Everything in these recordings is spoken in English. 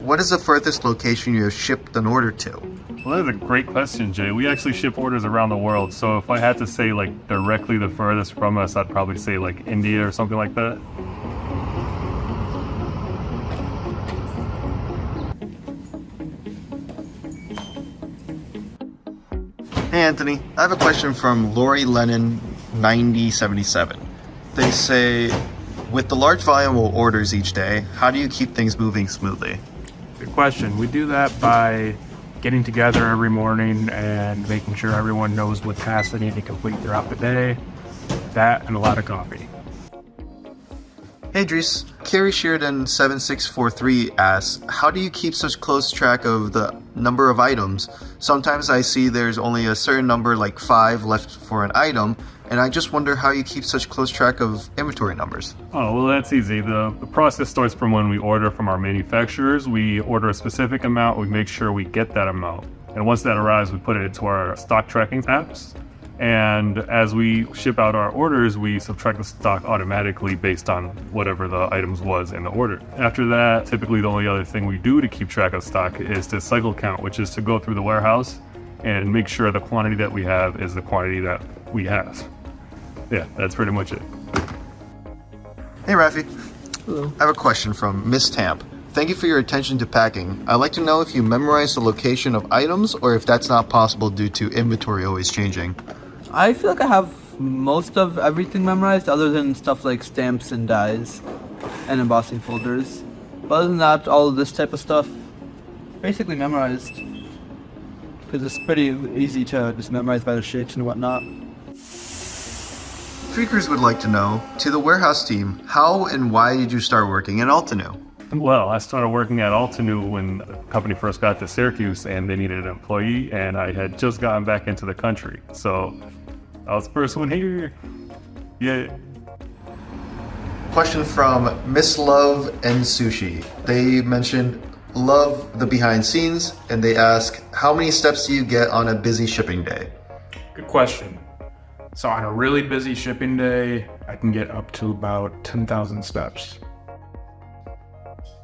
what is the furthest location you have shipped an order to? Well, that is a great question, Jay. We actually ship orders around the world. So if I had to say like directly the furthest from us, I'd probably say like India or something like that. Hey Anthony, I have a question from Lori Lennon 9077. They say, with the large volume of orders each day, how do you keep things moving smoothly? Good question. We do that by getting together every morning and making sure everyone knows what tasks they need to complete throughout the day. That and a lot of coffee. Hey Dries, Carrie Sheridan 7643 asks, how do you keep such close track of the number of items? Sometimes I see there's only a certain number, like 5 left for an item, and I just wonder how you keep such close track of inventory numbers. Oh, well, that's easy. The process starts from when we order from our manufacturers. We order a specific amount, we make sure we get that amount. And once that arrives, we put it into our stock tracking apps. And as we ship out our orders, we subtract the stock automatically based on whatever the items was in the order. After that, typically the only other thing we do to keep track of stock is to cycle count, which is to go through the warehouse and make sure the quantity that we have is the quantity that we have. Yeah, that's pretty much it. Hey Rafi. Hello. I have a question from Miss Tamp. Thank you for your attention to packing. I'd like to know if you memorize the location of items or if that's not possible due to inventory always changing. I feel like I have most of everything memorized other than stuff like stamps and dies and embossing folders. But other than that, all of this type of stuff, basically memorized. Because it's pretty easy to just memorize by the shapes and whatnot. Tweakers would like to know, to the warehouse team, how and why did you start working at Altenew? Well, I started working at Altenew when the company first got to Syracuse and they needed an employee, and I had just gotten back into the country. So I was the first one here. Yeah. Question from Miss Love and Sushi. They mentioned love the behind scenes, and they ask, how many steps do you get on a busy shipping day? Good question. So on a really busy shipping day, I can get up to about 10,000 steps.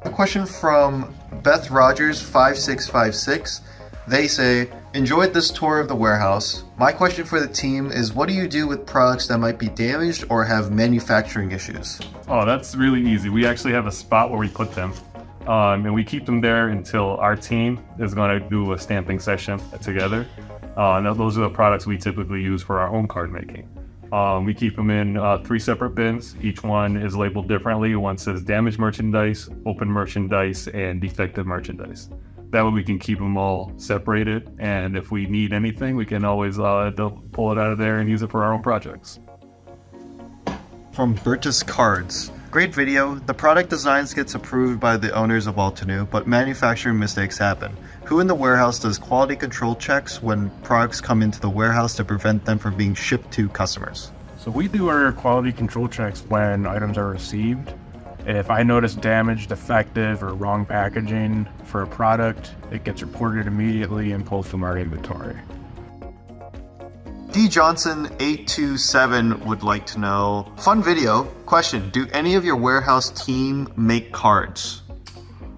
A question from Beth Rogers 5656. They say, enjoyed this tour of the warehouse. My question for the team is, what do you do with products that might be damaged or have manufacturing issues? Oh, that's really easy. We actually have a spot where we put them. And we keep them there until our team is going to do a stamping session together. And those are the products we typically use for our own card making. We keep them in 3 separate bins. Each one is labeled differently. One says damaged merchandise, open merchandise, and defective merchandise. That way we can keep them all separated. And if we need anything, we can always pull it out of there and use it for our own projects. From Bertus Cards. Great video. The product designs gets approved by the owners of Altenew, but manufacturing mistakes happen. Who in the warehouse does quality control checks when products come into the warehouse to prevent them from being shipped to customers? So we do our quality control checks when items are received. If I notice damage, defective, or wrong packaging for a product, it gets reported immediately and pulled from our inventory. D Johnson 827 would like to know, fun video. Question, do any of your warehouse team make cards?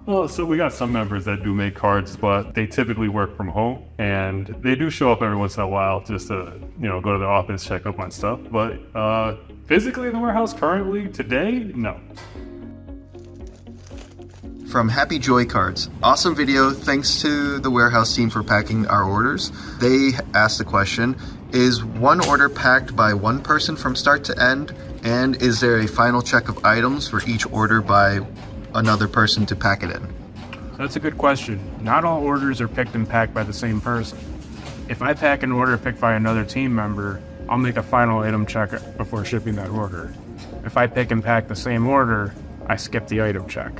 Well, so we got some members that do make cards, but they typically work from home, and they do show up every once in a while just to, go to the office, check up on stuff. But physically in the warehouse currently, today, no. From Happy Joy Cards. Awesome video. Thanks to the warehouse team for packing our orders. They asked the question, is one order packed by one person from start to end? And is there a final check of items for each order by another person to pack it in? That's a good question. Not all orders are picked and packed by the same person. If I pack an order picked by another team member, I'll make a final item check before shipping that order. If I pick and pack the same order, I skip the item check.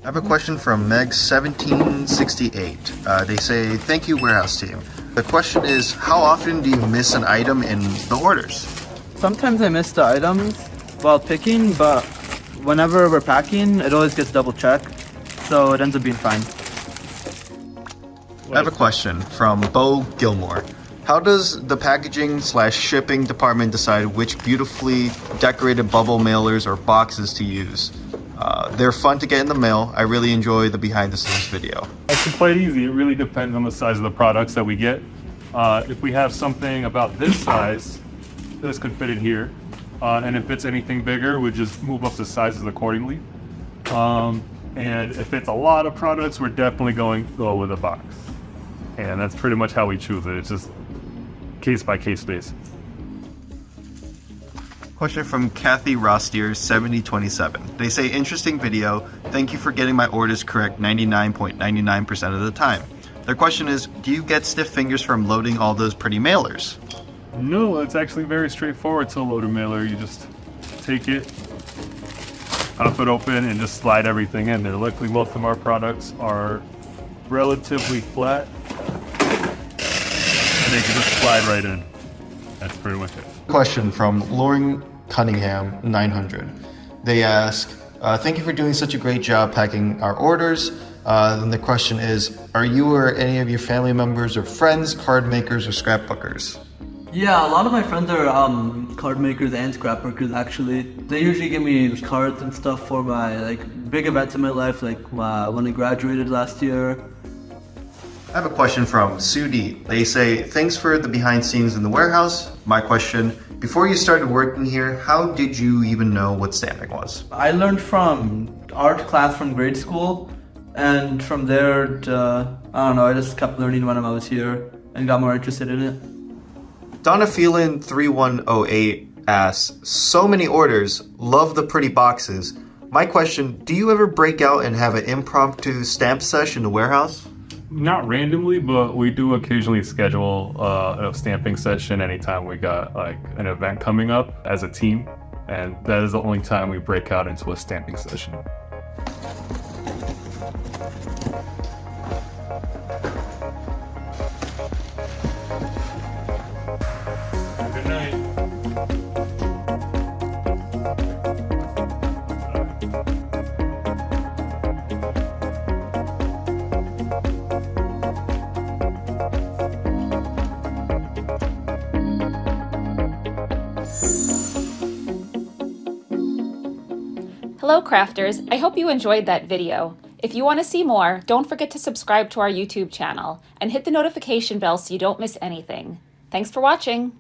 I have a question from Meg 1768. They say, thank you warehouse team. The question is, how often do you miss an item in the orders? Sometimes I miss the items while picking, but whenever we're packing, it always gets double checked, so it ends up being fine. I have a question from Bo Gilmore. How does the packaging/shipping department decide which beautifully decorated bubble mailers or boxes to use? They're fun to get in the mail. I really enjoy the behind the scenes video. It's quite easy. It really depends on the size of the products that we get. If we have something about this size, this could fit in here. And if it's anything bigger, we just move up the sizes accordingly. And if it's a lot of products, we're definitely go with a box. And that's pretty much how we choose it. It's just case by case basis. Question from Kathy Rostier 7027. They say, interesting video. Thank you for getting my orders correct 99.99% of the time. Their question is, do you get stiff fingers from loading all those pretty mailers? No, it's actually very straightforward to load a mailer. You just take it, pop it open, and just slide everything in there. Luckily, most of our products are relatively flat, and they can just slide right in. That's pretty much it. Question from Lauren Cunningham 900. They ask, thank you for doing such a great job packing our orders. Then the question is, are you or any of your family members or friends card makers or scrapbookers? Yeah, a lot of my friends are card makers and scrapbookers actually. They usually give me cards and stuff for my big events in my life, like when I graduated last year. I have a question from Sudi. They say, thanks for the behind scenes in the warehouse. My question, before you started working here, how did you even know what stamping was? I learned from art class from grade school, and from there, I don't know, I just kept learning when I was here and got more interested in it. Donna Phelan 3108 asks, so many orders, love the pretty boxes. My question, do you ever break out and have an impromptu stamp sesh in the warehouse? Not randomly, but we do occasionally schedule a stamping session anytime we got an event coming up as a team, and that is the only time we break out into a stamping session. Good night. Hello crafters, I hope you enjoyed that video. If you want to see more, don't forget to subscribe to our YouTube channel and hit the notification bell so you don't miss anything. Thanks for watching!